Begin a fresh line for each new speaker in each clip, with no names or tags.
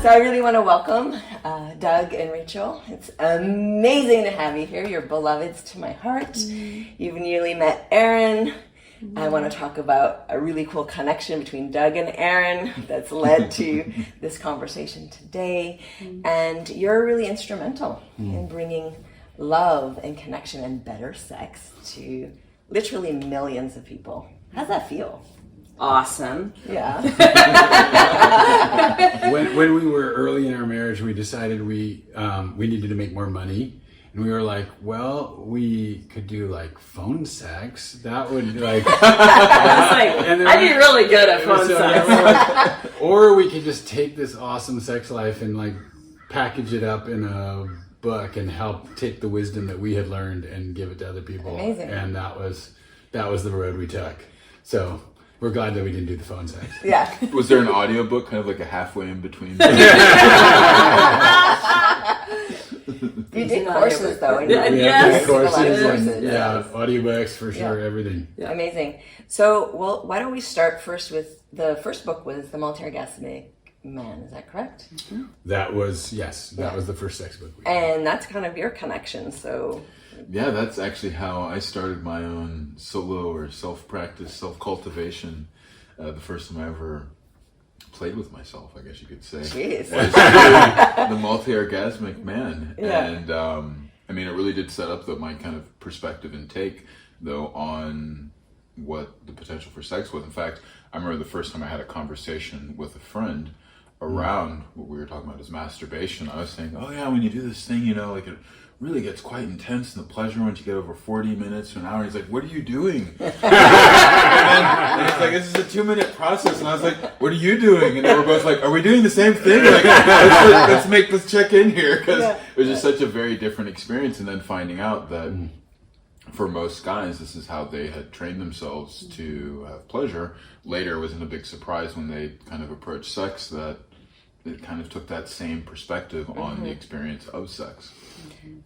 So I really want to welcome Doug and Rachel. It's amazing to have you here. You're beloveds to my heart. You've newly met Aaron. I want to talk about a really cool connection between Doug and Aaron that's led to this conversation today. And you're really instrumental in bringing love and connection and better sex to literally millions of people. How's that feel?
Awesome.
Yeah.
when we were early in our marriage, we decided we needed to make more money. And we were like, well, we could do like phone sex. That would like...
I'd be really good at phone sex.
Or we could just take this awesome sex life and like package it up in a book and help take the wisdom that we had learned and give it to other people.
Amazing.
And that was the road we took. So we're glad that we didn't do the phone sex.
Yeah.
Was there an audiobook kind of like a halfway in between?
You did courses though.
Yes.
Courses and audiobooks for sure, everything.
Yeah. Amazing. So, why don't we start first with the first book was The Multiorgasmic Man, is that correct?
That was the first sex book.
And that's kind of your connection, so...
Yeah, that's actually how I started my own solo or self-practice, self-cultivation. The first time I ever played with myself, I guess you could say.
Jeez.
Was the Multiorgasmic Man.
Yeah.
And I mean, it really did set up my kind of perspective and take, though, on what the potential for sex was. In fact, I remember the first time I had a conversation with a friend around what we were talking about as masturbation. I was saying, oh yeah, when you do this thing, like it really gets quite intense, and the pleasure once you get over 40 minutes to an hour. He's like, what are you doing? and he's like, this is a 2-minute process. And I was like, what are you doing? And they were both like, are we doing the same thing? Like, let's check in here. Because it was just such a very different experience. And then finding out that for most guys, this is how they had trained themselves to have pleasure. Later, it wasn't a big surprise when they kind of approached sex that it kind of took that same perspective on the experience of sex.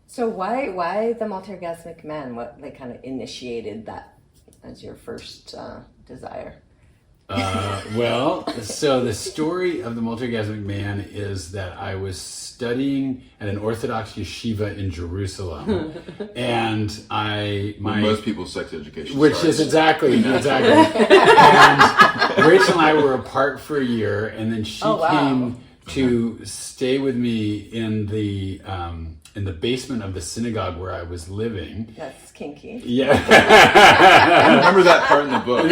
So why the Multiorgasmic Man? What kind of initiated that as your first desire?
So the story of the Multiorgasmic Man is that I was studying at an Orthodox yeshiva in Jerusalem, and
most people's sex education
starts. Is exactly. And Rachel and I were apart for a year, and then she came to stay with me in the basement of the synagogue where I was living.
That's kinky.
Yeah.
I remember that part in the book.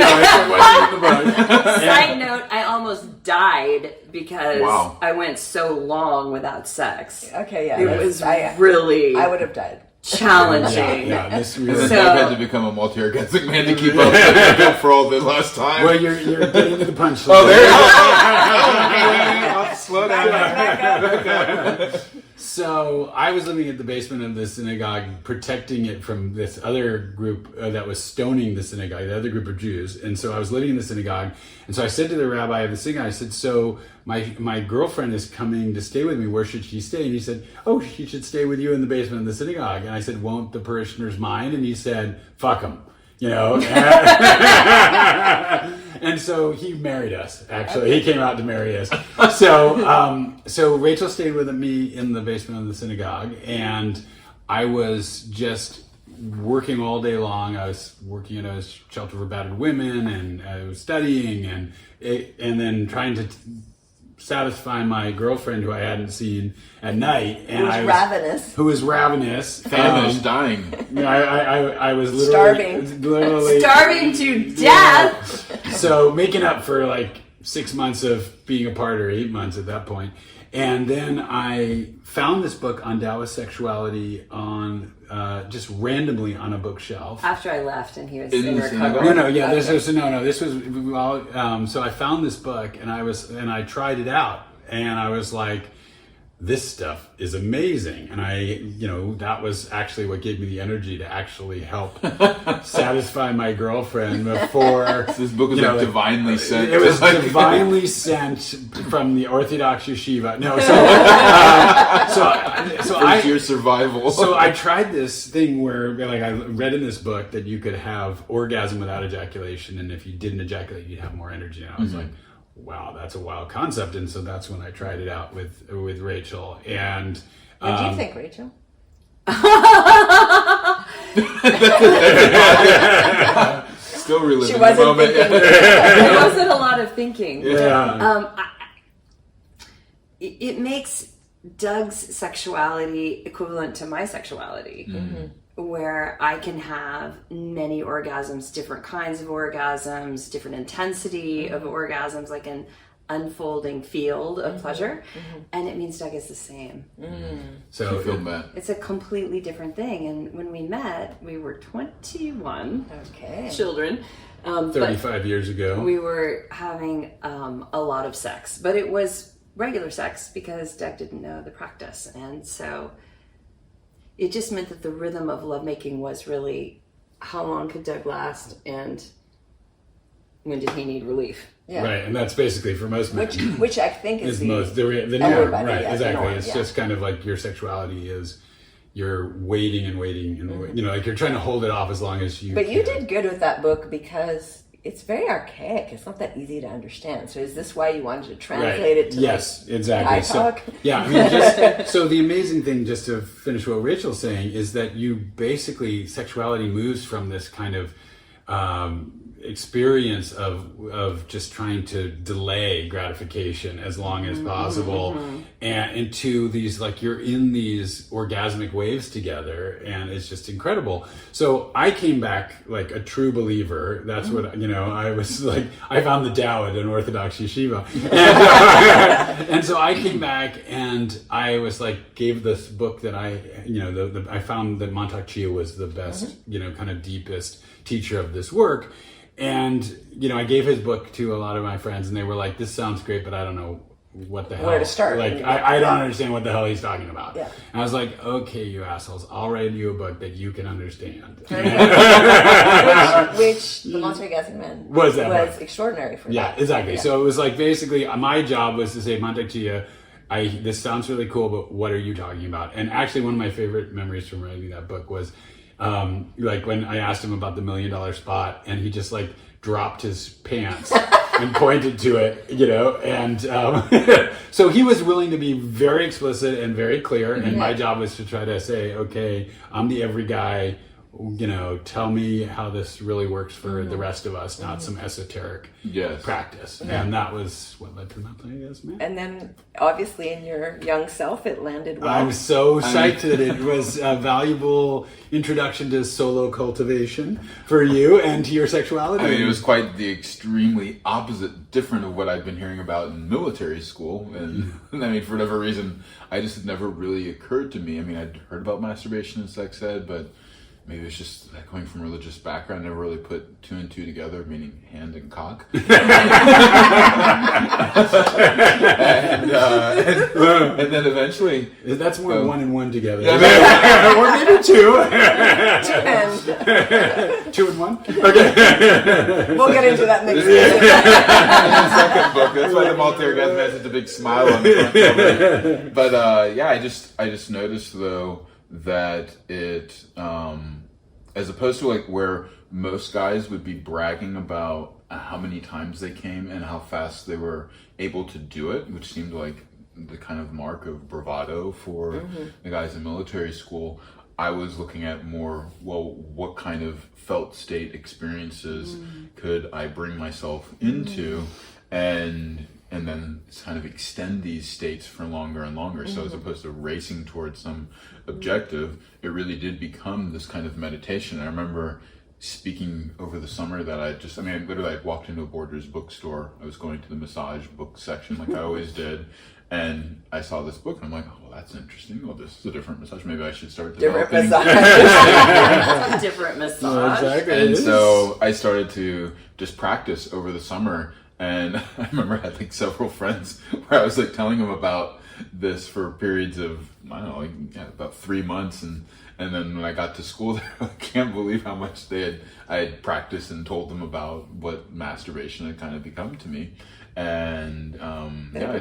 Side note, I almost died because I went so long without sex.
Okay, yeah.
It was really...
I would have died.
Challenging.
This
really...
And
then Doug had to become a multi-orgasmic man to keep up for all the last time.
Well, you're getting to the punchline.
Oh, there you go. I'll slow down.
So I was living at the basement of the synagogue, protecting it from this other group that was stoning the synagogue, the other group of Jews. And so I was living in the synagogue. And so I said to the rabbi of the synagogue, I said, so my girlfriend is coming to stay with me. Where should she stay? And he said, oh, she should stay with you in the basement of the synagogue. And I said, won't the parishioners mind? And he said, fuck them. And so he married us, actually. He came out to marry us. So Rachel stayed with me in the basement of the synagogue, and I was just working all day long. I was working at a shelter for battered women, and I was studying, and then trying to satisfy my girlfriend who I hadn't seen at night, and who was ravenous,
famished, dying.
I was literally
starving to death.
So making up for like 6 months of being apart, or 8 months at that point. And then I found this book on Taoist sexuality on just randomly on a bookshelf.
After I left and he was
in recovery.
This was so I found this book and I tried it out, and I was like, this stuff is amazing. And that was actually what gave me the energy to actually help satisfy my girlfriend before.
So this book was divinely sent.
It was divinely sent from the Orthodox yeshiva. No, so
your survival.
So I tried this thing where, I read in this book that you could have orgasm without ejaculation, and if you didn't ejaculate, you'd have more energy. And I was like, wow, that's a wild concept. And so that's when I tried it out with Rachel. And
what do you think, Rachel?
Still reliving
She wasn't
the moment.
thinking.
There wasn't a lot of thinking.
yeah.
It makes Doug's sexuality equivalent to my sexuality, where I can have many orgasms, different kinds of orgasms, different intensity of orgasms, like an unfolding field of pleasure. And it means Doug is the same.
So
I feel bad.
It's a completely different thing. And when we met, we were 21
Okay.
children.
35 years ago.
We were having a lot of sex, but it was regular sex because Doug didn't know the practice. And so it just meant that the rhythm of lovemaking was really how long could Doug last and when did he need relief?
Yeah.
Right, and that's basically for most men.
Which I think is
the norm,
everybody,
right?
yeah, the
Exactly.
norm,
It's
yeah.
just kind of like your sexuality is you're waiting and waiting, and like you're trying to hold it off as long as you.
But you
can.
did good with that book because it's very archaic. It's not that easy to understand. So is this why you wanted to translate it to
yes, exactly.
high
So
talk?
yeah, I mean, just, so the amazing thing, just to finish what Rachel's saying, is that you basically sexuality moves from this kind of experience of just trying to delay gratification as long as possible, and into these, like, you're in these orgasmic waves together, and it's just incredible. So I came back like a true believer. That's what, I was like, I found the Tao at an Orthodox yeshiva, and so I came back and I was like, gave this book that I found that Montauk Chia was the best, kind of deepest teacher of this work. And, I gave his book to a lot of my friends, and they were like, this sounds great, but I don't know what the hell.
Where to start.
Like, I don't understand what the hell he's talking about.
Yeah.
And I was like, okay, you assholes, I'll write you a book that you can understand.
which the Multiorgasmic Man
Was that
was
book.
extraordinary for
Yeah,
that.
exactly.
Yeah.
So it was like, basically, my job was to say, Montauk Chia, this sounds really cool, but what are you talking about? And actually, one of my favorite memories from writing that book was, like when I asked him about the $1 million spot, and he just like dropped his pants and pointed to it, and so he was willing to be very explicit and very clear, and my job was to try to say, okay, I'm the every guy, tell me how this really works for the rest of us, not some esoteric practice. And that was what led to Multiorgasmic.
And then, obviously, in your young self, it landed well.
I'm so psyched that it was a valuable introduction to solo cultivation for you and to your sexuality.
I mean, it was quite the extremely different of what I'd been hearing about in military school. And I mean, for whatever reason, it just had never really occurred to me. I mean, I'd heard about masturbation in sex ed, but maybe it's just that coming from a religious background, never really put two and two together, meaning hand and cock. And then eventually...
That's more one and one together.
or maybe two.
And
2 and 1? Okay.
we'll get into that next
The second book. That's why the Multiorgasmic has such a big smile on the front cover. But I just noticed, though, that it, as opposed to like where most guys would be bragging about how many times they came and how fast they were able to do it, which seemed like the kind of mark of bravado for the guys in military school, I was looking at more, well, what kind of felt state experiences could I bring myself into, and then kind of extend these states for longer and longer. So as opposed to racing towards some objective, it really did become this kind of meditation. I remember speaking over the summer that I walked into a Borders bookstore. I was going to the massage book section like I always did. And I saw this book, and I'm like, oh, that's interesting. Well, this is a different massage. Maybe I should start developing.
Different massage.
No, exactly.
And so I started to just practice over the summer. And I remember I had like several friends where I was like telling them about this for periods of, I don't know, about 3 months. And then when I got to school, I can't believe how much I had practiced and told them about what masturbation had kind of become to me. And
it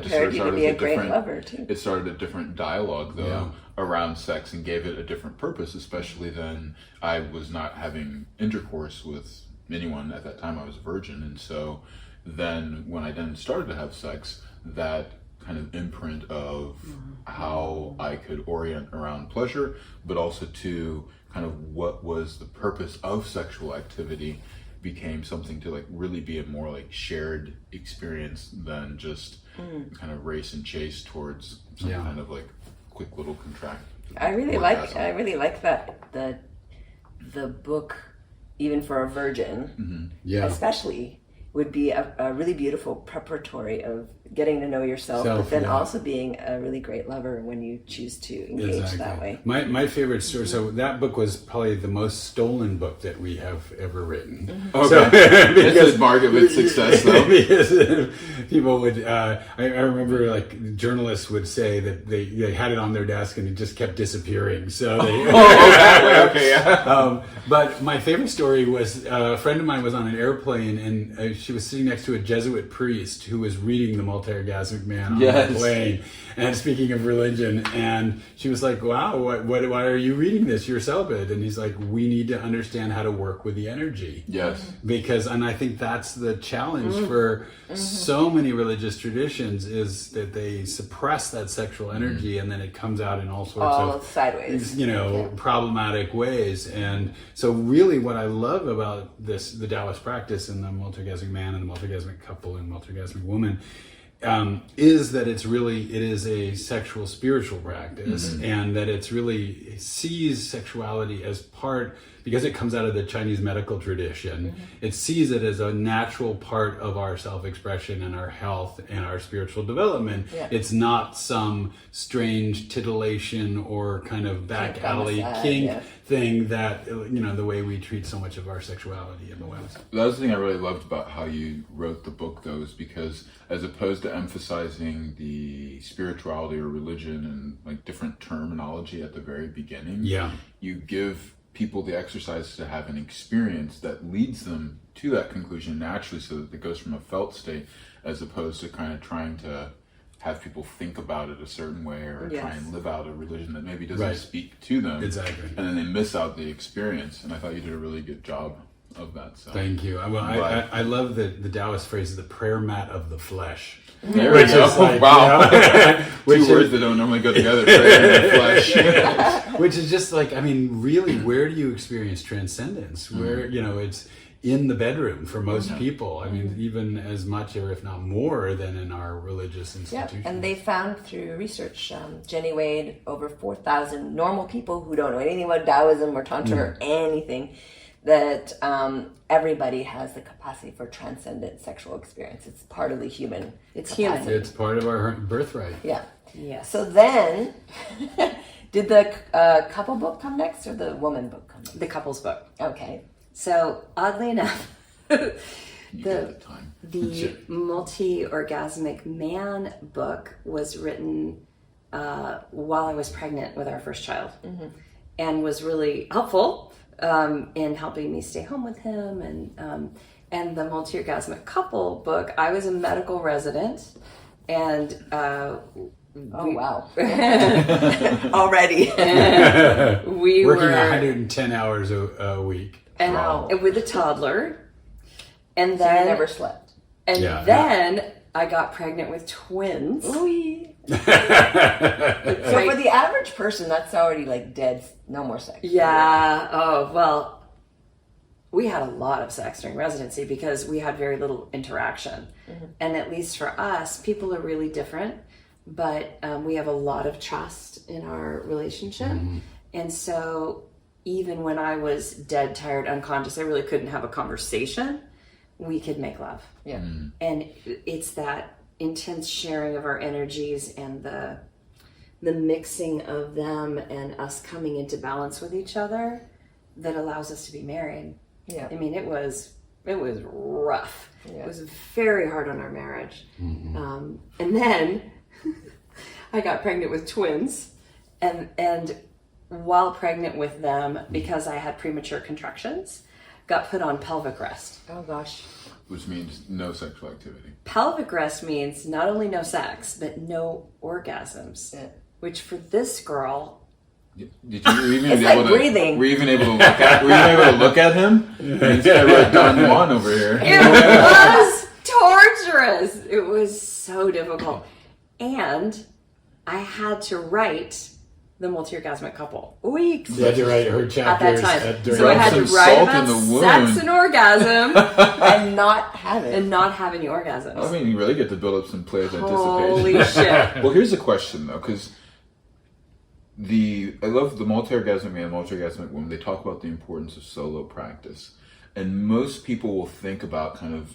just prepared you to be a great lover too.
It started a different dialogue though around sex and gave it a different purpose, especially then I was not having intercourse with anyone at that time. I was a virgin, and so then when I then started to have sex, that kind of imprint of how I could orient around pleasure, but also to kind of what was the purpose of sexual activity became something to like really be a more like shared experience than just kind of race and chase towards some kind of like quick little contract.
I really like that the book, even for a virgin, especially, would be a really beautiful preparatory of getting to know yourself, but then also being a really great lover when you choose to engage that way.
My favorite story, so that book was probably the most stolen book that we have ever written.
Okay.
So,
That's a mark of its success, though.
Because people would, I remember like journalists would say that they had it on their desk and it just kept disappearing. So they,
okay, yeah.
But my favorite story was a friend of mine was on an airplane and she was sitting next to a Jesuit priest who was reading the Multiorgasmic Man on the plane. And speaking of religion, and she was like, "Wow, why are you reading this? You're celibate." And he's like, "We need to understand how to work with the energy."
Yes.
And I think that's the challenge for so many religious traditions is that they suppress that sexual energy, and then it comes out in all sorts of
sideways,
problematic ways. And so, really, what I love about the Taoist practice and the multiorgasmic man and the multiorgasmic couple and multiorgasmic woman. Is that it is a sexual spiritual practice, and that it sees sexuality as part, because it comes out of the Chinese medical tradition, it sees it as a natural part of our self-expression and our health and our spiritual development. It's not some strange titillation or kind of back alley kink thing that, the way we treat so much of our sexuality in the West.
That was the thing I really loved about how you wrote the book, though, is because as opposed to emphasizing the spirituality or religion and like different terminology at the very beginning, you give people the exercise to have an experience that leads them to that conclusion naturally, so that it goes from a felt state as opposed to kind of trying to have people think about it a certain way or try and live out a religion that maybe doesn't speak to them.
Exactly.
And then they miss out the experience. And I thought you did a really good job of that. So.
Thank you. I love the Taoist phrase, the prayer mat of the flesh.
There we go. Like, wow. Two words that don't normally go together, prayer and the flesh.
Which is just like, really, where do you experience transcendence? Where, it's in the bedroom for most people. Even as much or if not more than in our religious institutions.
And they found through research, Jenny Wade, over 4,000 normal people who don't know anything about Taoism or Tantra or anything, that everybody has the capacity for transcendent sexual experience. It's part of the human.
It's
capacity.
human.
It's part of our birthright.
Yeah.
Yes.
So then, did the couple book come next or the woman book come next?
The couples book.
Okay.
So oddly enough, the
Sure.
Multi-Orgasmic Man book was written while I was pregnant with our first child, and was really helpful in helping me stay home with him. And the Multi-Orgasmic Couple book, I was a medical resident, and
wow. Already.
We
working
were
110 hours a week.
And with a toddler. And
So
then
you never slept.
And then I got pregnant with twins.
Ooh. So for the average person, that's already like dead, no more sex.
Yeah. Oh, well, we had a lot of sex during residency because we had very little interaction. And at least for us, people are really different, but we have a lot of trust in our relationship. And so even when I was dead, tired, unconscious, I really couldn't have a conversation, we could make love.
Yeah.
And it's that intense sharing of our energies and the mixing of them and us coming into balance with each other that allows us to be married.
Yeah.
It was rough.
Yeah.
It was very hard on our marriage. And then I got pregnant with twins, and while pregnant with them, because I had premature contractions, got put on pelvic rest.
Oh gosh.
Which means no sexual activity.
Pelvic rest means not only no sex, but no orgasms.
Yeah.
Which for this girl,
Did you even
It's
be
like
able to?
breathing.
Were you even able to look at? Were you even able to look at him? He's got Don Juan over here.
it was torture. It was so difficult. And I had to write the multi-orgasmic couple weeks
You had to write her
at
chapters
that time.
during
So I had to
Some
write
salt
about
in the wound.
sex and orgasm
And not have it.
and not have any orgasms.
I mean, you really get to build up some players'
Holy
anticipation.
shit.
Well, here's a question though, because I love the multi-orgasmic man, multi-orgasmic woman. They talk about the importance of solo practice, and most people will think about kind of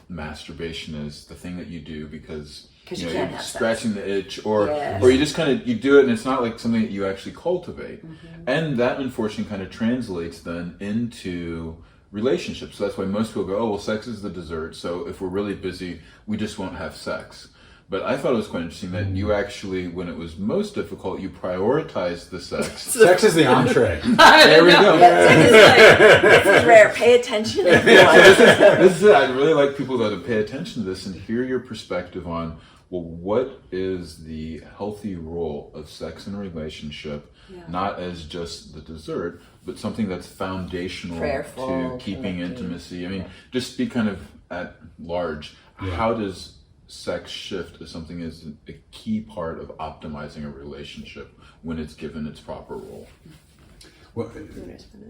masturbation as the thing that you do because
you
know,
can't
you're
have sex.
scratching the itch, or
Yes.
or you just kind of you do it, and it's not like something that you actually cultivate, and that unfortunately kind of translates then into relationships. So that's why most people go, oh well, sex is the dessert. So if we're really busy, we just won't have sex. But I thought it was quite interesting that you actually, when it was most difficult, you prioritized the sex.
Sex is the entree.
There we go.
This is rare. Pay attention, everyone.
This is it. I'd really like people to pay attention to this and hear your perspective on, well, what is the healthy role of sex in a relationship, not as just the dessert, but something that's foundational
Prayerful,
to keeping
connecting.
intimacy. I mean, just be kind of at large. How does sex shift as something is a key part of optimizing a relationship when it's given its proper role?
Well,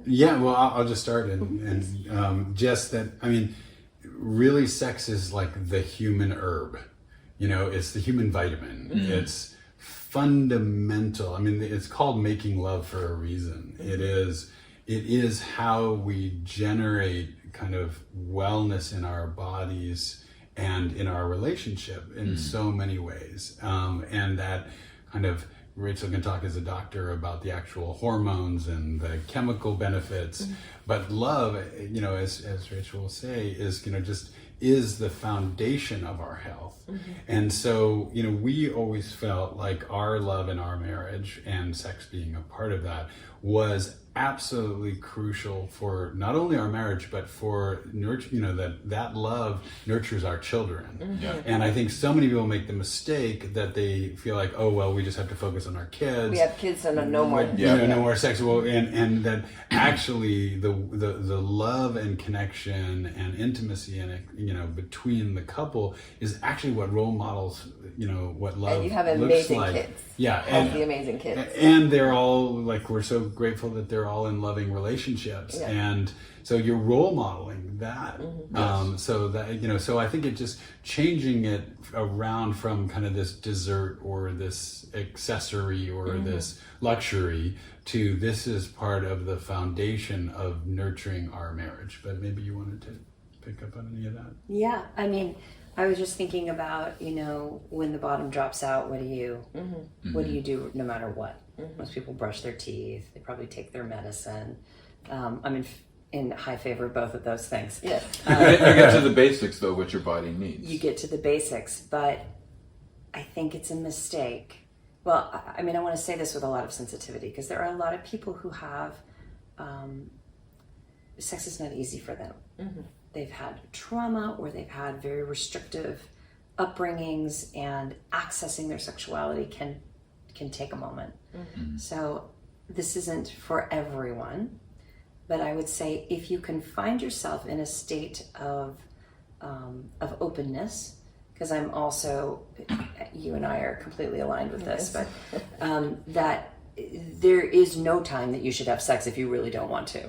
yeah, well, I'll just start and just that, I mean, really sex is like the human herb, you know, it's the human vitamin. It's fundamental. I mean, it's called making love for a reason. It is how we generate kind of wellness in our bodies and in our relationship in so many ways. And that kind of, Rachel can talk as a doctor about the actual hormones and the chemical benefits, but love, you know, as Rachel will say, is, you know, just is the foundation of our health. And so, you know, we always felt like our love in our marriage, and sex being a part of that, was absolutely crucial for not only our marriage, but for nurture, you know, that love nurtures our children. And I think so many people make the mistake that they feel like, oh well, we just have to focus on our kids.
We have kids and no more.
You know, no more sexual, and that actually the love and connection and intimacy and, you know, between the couple is actually what role models, you know, what love
And you have
looks
amazing
like.
kids.
Yeah,
Healthy, amazing kids.
and they're all like, we're so grateful that they're all in loving relationships, and so you're role modeling that. So that, you know, so I think it just changing it around from kind of this dessert or this accessory or this luxury to this is part of the foundation of nurturing our marriage. But maybe you wanted to pick up on any of that.
Yeah, I mean, I was just thinking about, you know, when the bottom drops out, what do you do no matter what? Most people brush their teeth. They probably take their medicine. I'm in high favor of both of those things.
Yes.
You get to the basics, though, what your body needs.
You get to the basics, but I think it's a mistake. Well, I mean, I want to say this with a lot of sensitivity because there are a lot of people who have sex is not easy for them. They've had trauma or they've had very restrictive upbringings, and accessing their sexuality can take a moment. So this isn't for everyone, but I would say if you can find yourself in a state of openness, because I'm also, you and I are completely aligned with this, but that there is no time that you should have sex if you really don't want to.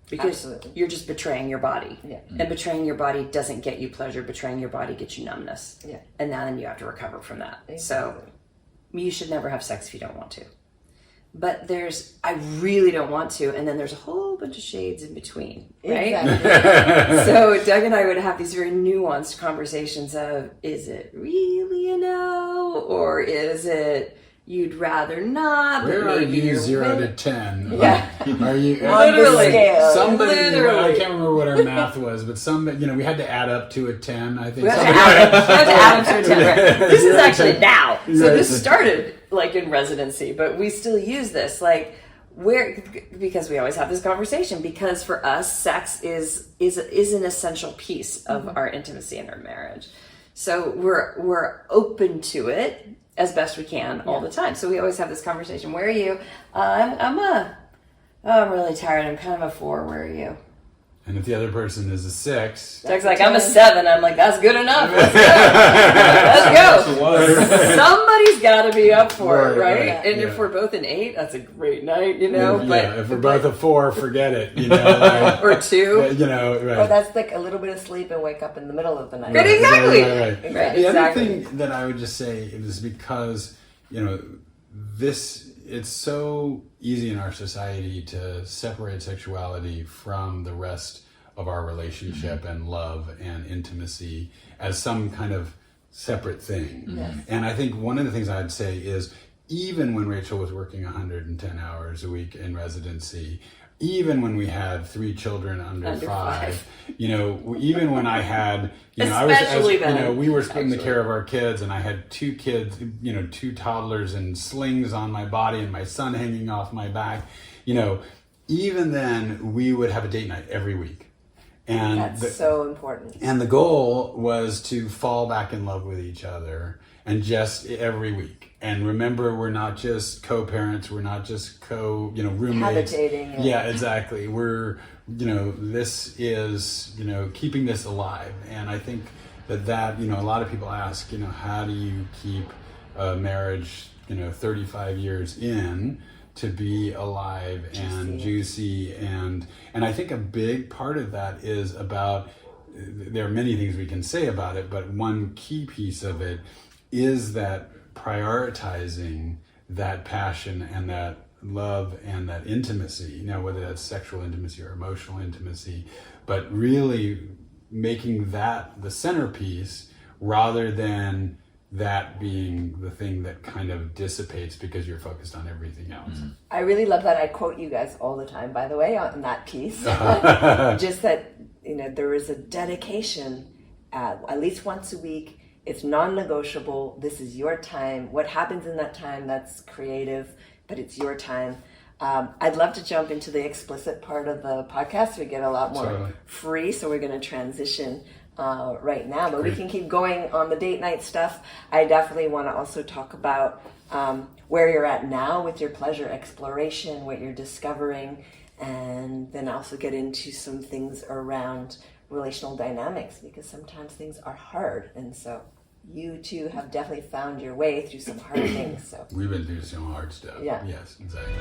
Because you're just betraying your body. And betraying your body doesn't get you pleasure. Betraying your body gets you numbness. And then you have to recover from that. So you should never have sex if you don't want to. But there's, I really don't want to, and then there's a whole bunch of shades in between, right?
Exactly.
So Doug and I would have these very nuanced conversations of, is it really a no? Or is it you'd rather not?
Where
but
are
maybe
you
you're
0
with-
to 10?
Yeah.
Are you
Literally.
Somebody,
Literally.
I can't remember what our math was, but somebody, you know, we had to add up to a 10. I think.
We have to
Somebody-
add up to a 10, right? This is actually now. So
Right.
this started like in residency, but we still use this like because we always have this conversation, because for us sex is an essential piece of our intimacy in our marriage. So we're open to it as best we can all the time. So we always have this conversation. Where are you? I'm really tired. I'm kind of a 4. Where are you?
And if the other person is a 6,
Doug's like, I'm a 7. I'm like, that's good enough. Let's go. Let's go. Somebody's got to be up for it, right? And if we're both an 8, that's a great night, you know.
Yeah, if we're both a 4, forget it, you know. Like,
or 2.
You know, right.
Or that's like a little bit of sleep and wake up in the middle of the night.
Right, exactly.
Right. The other thing that I would just say is because, you know, it's so easy in our society to separate sexuality from the rest of our relationship and love and intimacy as some kind of separate thing.
Yes.
And I think one of the things I'd say is even when Rachel was working 110 hours a week in residency, even when we had 3 children under 5, you know, even when I had, you know, we were splitting the care of our kids, and I had 2 kids, you know, 2 toddlers and slings on my body and my son hanging off my back, you know, even then we would have a date night every week. And
that's so important.
And the goal was to fall back in love with each other, and just every week. And remember, we're not just co-parents, we're not just roommates.
Habitating.
Yeah, exactly. We're, you know, this is, you know, keeping this alive. And I think that, you know, a lot of people ask, you know, how do you keep a marriage, you know, 35 years in to be alive and juicy. And I think a big part of that is about, there are many things we can say about it, but one key piece of it is that prioritizing that passion and that love and that intimacy, you know, whether that's sexual intimacy or emotional intimacy, but really making that the centerpiece rather than that being the thing that kind of dissipates because you're focused on everything else. Mm-hmm.
I really love that. I quote you guys all the time, by the way, on that piece. Just that, you know, there is a dedication at least once a week. It's non-negotiable. This is your time. What happens in that time, that's creative, but it's your time. I'd love to jump into the explicit part of the podcast. We get a lot more free, so we're going to transition right now. But we can keep going on the date night stuff. I definitely want to also talk about where you're at now with your pleasure exploration, what you're discovering, and then also get into some things around relational dynamics, because sometimes things are hard, and so you two have definitely found your way through some hard things. So
we've been through some hard stuff.
Yeah.
Yes, exactly.